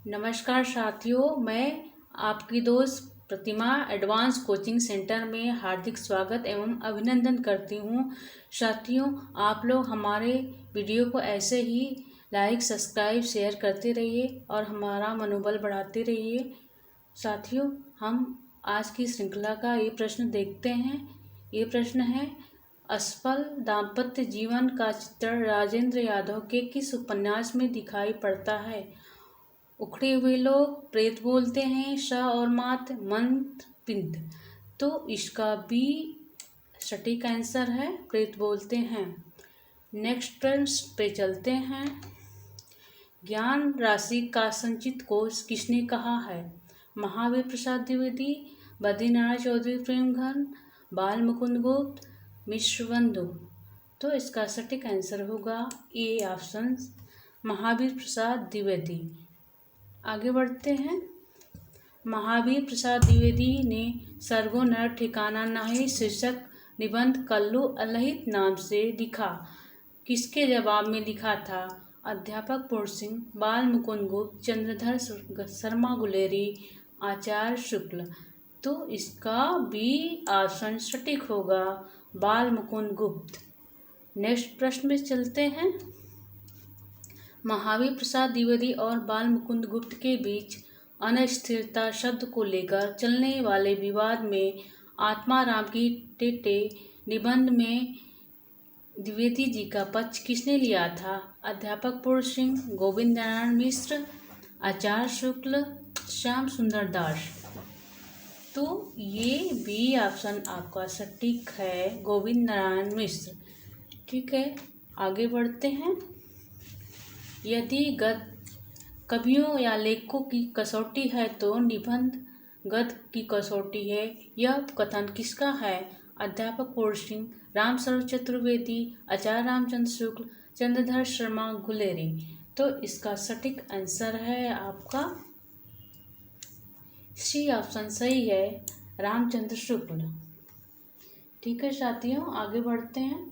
नमस्कार साथियों, मैं आपकी दोस्त प्रतिमा एडवांस कोचिंग सेंटर में हार्दिक स्वागत एवं अभिनंदन करती हूँ। साथियों, आप लोग हमारे वीडियो को ऐसे ही लाइक, सब्सक्राइब, शेयर करते रहिए और हमारा मनोबल बढ़ाते रहिए। साथियों, हम आज की श्रृंखला का ये प्रश्न देखते हैं। ये प्रश्न है, असफल दाम्पत्य जीवन का चित्रण राजेंद्र यादव के किस उपन्यास में दिखाई पड़ता है? उखड़े हुए लोग, प्रेत बोलते हैं, श और मात, मंत्र, पिंड। तो इसका बी सटीक आंसर है, प्रेत बोलते हैं। नेक्स्ट प्रश्न पे चलते हैं। ज्ञान राशि का संचित कोश किसने कहा है? महावीर प्रसाद द्विवेदी, बद्रीनारायण चौधरी प्रेमघन, बाल मुकुंद गुप्त, मिश्र बंधु। तो इसका सटीक आंसर होगा ए ऑप्शन, महावीर प्रसाद द्विवेदी। आगे बढ़ते हैं। महावीर प्रसाद द्विवेदी ने सरगो नर ठिकाना नाहि शीर्षक निबंध कल्लू अलहित नाम से लिखा। किसके जवाब में लिखा था? अध्यापक पूर्ण सिंह, बाल मुकुंद गुप्त, चंद्रधर शर्मा गुलेरी, आचार्य शुक्ल। तो इसका बी ऑप्शन सटीक होगा, बाल मुकुंद गुप्त। नेक्स्ट प्रश्न में चलते हैं। महावीर प्रसाद द्विवेदी और बाल मुकुंद गुप्त के बीच अनस्थिरता शब्द को लेकर चलने वाले विवाद में आत्माराम की टेटे निबंध में द्विवेदी जी का पक्ष किसने लिया था? अध्यापक पूर्ण सिंह, गोविंद नारायण मिश्र, आचार्य शुक्ल, श्याम सुंदर दास। तो ये बी ऑप्शन आपका सटीक है, गोविंद नारायण मिश्र। ठीक है, आगे बढ़ते हैं। यदि गद्य कवियों या लेखकों की कसौटी है तो निबंध गद्य की कसौटी है। यह कथन किसका है? अध्यापक पूर्ण सिंह, रामस्वरूप चतुर्वेदी, आचार्य रामचंद्र शुक्ल, चंद्रधर शर्मा गुलेरी। तो इसका सटीक आंसर है आपका सी ऑप्शन सही है, रामचंद्र शुक्ल। ठीक है साथियों, आगे बढ़ते हैं।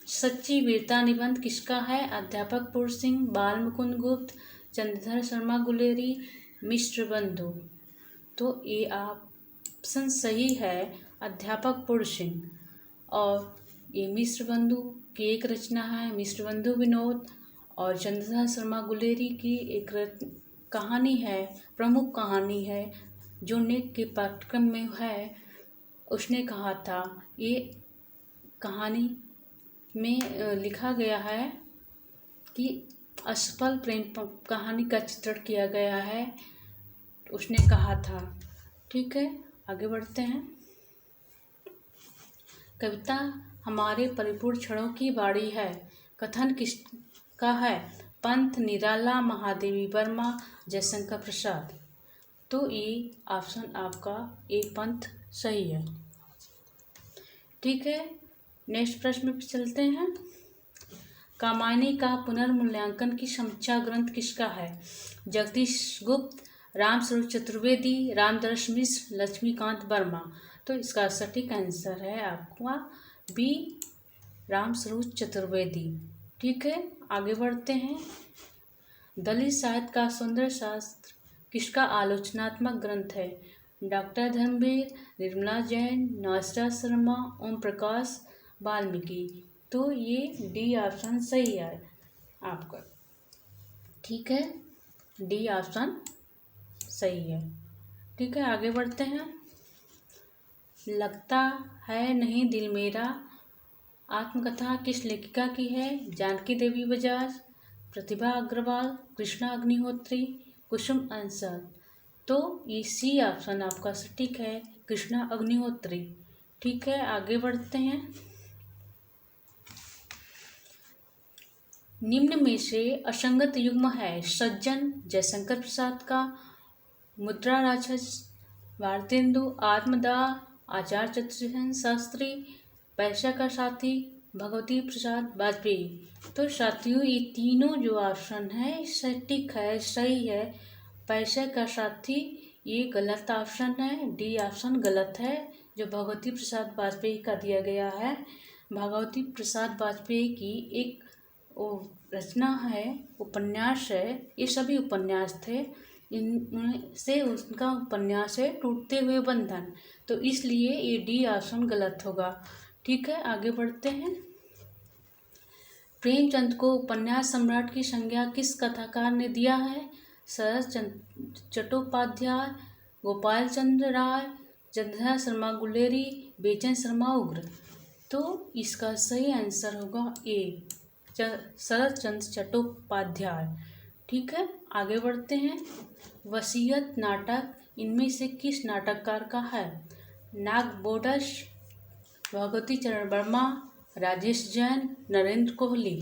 सच्ची वीरता निबंध किसका है? अध्यापक पूर्ण सिंह, बाल मुकुंद गुप्त, चंद्रधर शर्मा गुलेरी, मिश्र बंधु। तो ये ऑप्शन सही है, अध्यापक पूर्ण सिंह। और ये मिश्र बंधु की एक रचना है, मिश्र बंधु विनोद, और चंद्रधर शर्मा गुलेरी की एक कहानी है, प्रमुख कहानी है जो नेट के पाठ्यक्रम में है। उसने कहा था, ये कहानी में लिखा गया है कि असफल प्रेम कहानी का चित्रण किया गया है, उसने कहा था। ठीक है, आगे बढ़ते हैं। कविता हमारे परिपूर्ण क्षणों की बाड़ी है, कथन किसका है? पंत, निराला, महादेवी वर्मा, जयशंकर प्रसाद। तो ये ऑप्शन आपका ए पंत सही है। ठीक है, नेक्स्ट प्रश्न पे चलते हैं। कामायनी का पुनर्मूल्यांकन की समीक्षा ग्रंथ किसका है? जगदीश गुप्त, रामस्वरूप चतुर्वेदी, रामदर्श मिश्र, लक्ष्मीकांत वर्मा। तो इसका सटीक आंसर है आपका बी, रामस्वरूप चतुर्वेदी। ठीक है, आगे बढ़ते हैं। दलित साहित्य का सौंदर्य शास्त्र किसका आलोचनात्मक ग्रंथ है? डॉक्टर धर्मवीर, निर्मला जैन, नासरा शर्मा, ओम प्रकाश, वाल्मीकि। तो ये डी ऑप्शन सही है आपका। ठीक है, डी ऑप्शन सही है। ठीक है, आगे बढ़ते हैं। लगता है नहीं दिल मेरा आत्मकथा किस लेखिका की है? जानकी देवी बजाज, प्रतिभा अग्रवाल, कृष्णा अग्निहोत्री, कुसुम अंसल। तो ये सी ऑप्शन आपका सटीक है, कृष्णा अग्निहोत्री। ठीक है, आगे बढ़ते हैं। निम्न में से असंगत युग्म है? सज्जन जयशंकर प्रसाद का, मुद्रा राक्षस भारतेंदु, आत्मदाह आचार्य चतुर्सेन शास्त्री, पैसा का साथी भगवती प्रसाद वाजपेयी। तो साथियों, ये तीनों जो ऑप्शन है सटीक है, सही है। पैसा का साथी ये गलत ऑप्शन है, डी ऑप्शन गलत है, जो भगवती प्रसाद वाजपेयी का दिया गया है। भगवती प्रसाद वाजपेयी की एक वो रचना है, उपन्यास है, ये सभी उपन्यास थे। इनमें से उसका उपन्यास है टूटते हुए बंधन, तो इसलिए ये डी ऑप्शन गलत होगा। ठीक है, आगे बढ़ते हैं। प्रेमचंद को उपन्यास सम्राट की संज्ञा किस कथाकार ने दिया है? शरद चट्टोपाध्याय, गोपाल चंद्र राय, चंद्रा शर्मा गुलेरी, बेचन शर्मा उग्र। तो इसका सही आंसर होगा ए, शरद चंद्र चट्टोपाध्याय। ठीक है, आगे बढ़ते हैं। वसीयत नाटक इनमें से किस नाटककार का है? नागबोडस, भगवती चरण वर्मा, राजेश जैन, नरेंद्र कोहली।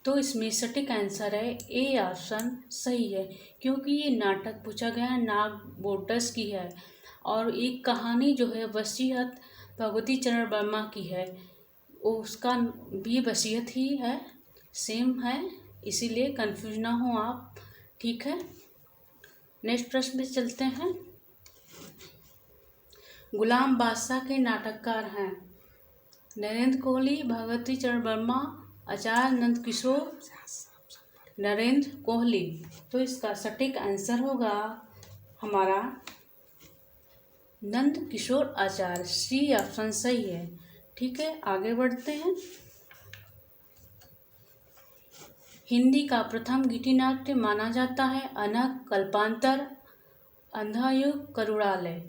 तो इसमें सटीक आंसर है ए ऑप्शन सही है, क्योंकि ये नाटक पूछा गया है नागबोडस की है और एक कहानी जो है वसीयत भगवती चरण वर्मा की है, उसका भी वसीयत ही है, सेम है, इसीलिए कंफ्यूज ना हो आप। ठीक है, नेक्स्ट प्रश्न में चलते हैं। गुलाम बादशाह के नाटककार हैं नरेंद्र कोहली, भगवती चरण वर्मा, आचार्य नंद किशोर, नरेंद्र कोहली। तो इसका सटीक आंसर होगा हमारा नंद किशोर आचार्य, सी ऑप्शन सही है। ठीक है, आगे बढ़ते हैं। हिंदी का प्रथम गीतिनाट्य माना जाता है अनक, कल्पांतर, अंधायुग, करुणालय।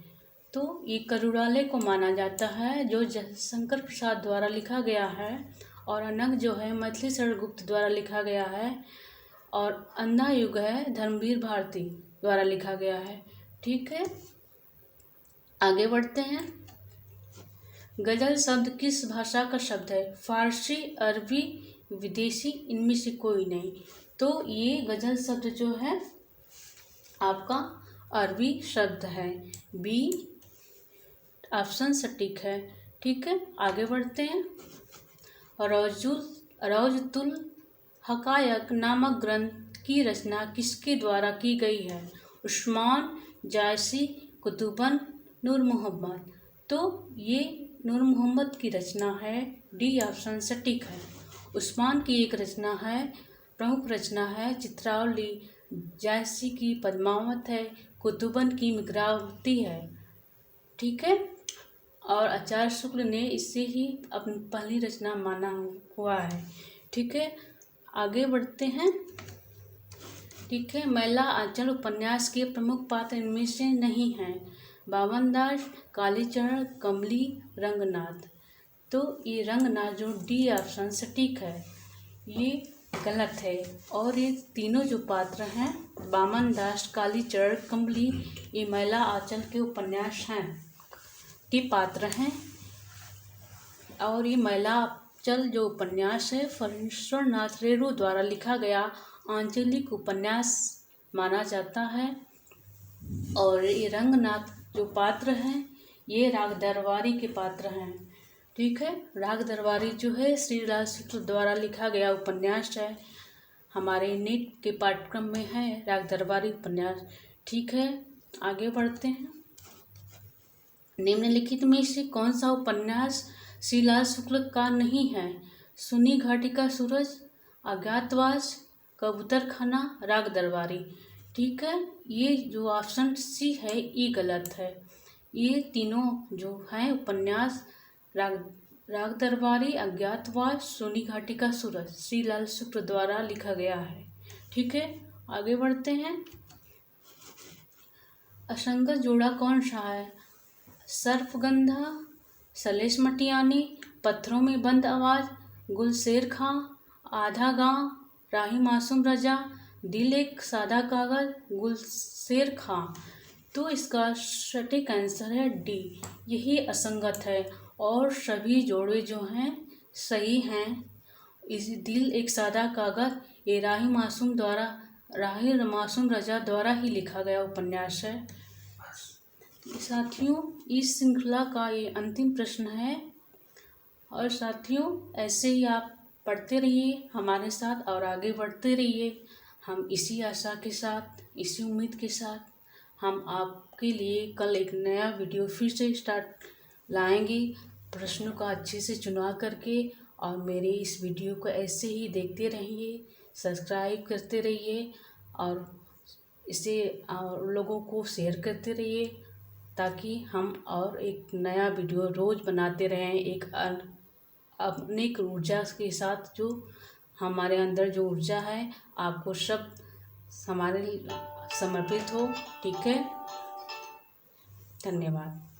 तो ये करुणालय को माना जाता है जो शंकर प्रसाद द्वारा लिखा गया है, और अनक जो है मैथिली शरण गुप्त द्वारा लिखा गया है, और अंधायुग है धर्मवीर भारती द्वारा लिखा गया है। ठीक है, आगे बढ़ते हैं। गजल शब्द किस भाषा का शब्द है? फारसी, अरबी, विदेशी, इनमें से कोई नहीं। तो ये गजल शब्द जो है आपका अरबी शब्द है, बी ऑप्शन सटीक है। ठीक है, आगे बढ़ते हैं। रौजतुल हकायक नामक ग्रंथ की रचना किसके द्वारा की गई है? उस्मान, जायसी, कुतुबन, नूर मोहम्मद। तो ये नूर मोहम्मद की रचना है, डी ऑप्शन सटीक है। उस्मान की एक रचना है, प्रमुख रचना है चित्रावली, जायसी की पद्मावत है, कुतुबन की मिगरावती है। ठीक है, और आचार्य शुक्ल ने इससे ही अपनी पहली रचना माना हुआ है। ठीक है, आगे बढ़ते हैं। ठीक है, मैला आंचल उपन्यास के प्रमुख पात्र इनमें से नहीं हैं? बावन दास, कालीचरण, कमली, रंगनाथ। तो ये रंगनाथ जो डी ऑप्शन सटीक है, ये गलत है। और ये तीनों जो पात्र हैं बामन दास, कालीचरण, कमली, ये मैला आंचल के उपन्यास हैं के पात्र हैं। और ये मैला आंचल जो उपन्यास है फणीश्वर नाथ रेणु द्वारा लिखा गया आंचलिक उपन्यास माना जाता है। और ये रंगनाथ जो पात्र हैं ये राग दरबारी के पात्र हैं। ठीक है, राग दरबारी जो है श्रीलाल शुक्ल द्वारा लिखा गया उपन्यास है, हमारे नीट के पाठ्यक्रम में है राग दरबारी उपन्यास। ठीक है, आगे बढ़ते हैं। निम्नलिखित में से कौन सा उपन्यास श्रीलाल शुक्ल का नहीं है? सुनी घाटी का सूरज, अज्ञातवास, कबूतर खाना, राग दरबारी। ठीक है, ये जो ऑप्शन सी है ये गलत है। ये तीनों जो हैं उपन्यास राग दरबारी, अज्ञातवास, सोनी घाटी का सूरज श्रीलाल शुक्ल द्वारा लिखा गया है। ठीक है, आगे बढ़ते हैं। असंगत जोड़ा कौन सा है? सर्पगंधा, सलेश मटियानी, पत्थरों में बंद आवाज, गुलशेर खां, आधा गांव, राही मासूम रजा, दिल एक सादा कागज, गुलशेर खां। तो इसका सटीक आंसर है डी, यही असंगत है और सभी जोड़े जो हैं सही हैं। इस दिल एक सादा कागज ये राही मासूम रजा द्वारा ही लिखा गया उपन्यास है। साथियों, इस श्रृंखला का ये अंतिम प्रश्न है। और साथियों, ऐसे ही आप पढ़ते रहिए हमारे साथ और आगे बढ़ते रहिए। हम इसी आशा के साथ, इसी उम्मीद के साथ हम आपके लिए कल एक नया वीडियो फिर से स्टार्ट लाएंगे, प्रश्नों का अच्छे से चुनाव करके और मेरे इस वीडियो को ऐसे ही देखते रहिए, सब्सक्राइब करते रहिए और इसे और लोगों को शेयर करते रहिए, ताकि हम और एक नया वीडियो रोज़ बनाते रहें, एक अपनी ऊर्जा के साथ। जो हमारे अंदर जो ऊर्जा है, आपको सब हमारे समर्पित हो। ठीक है, धन्यवाद।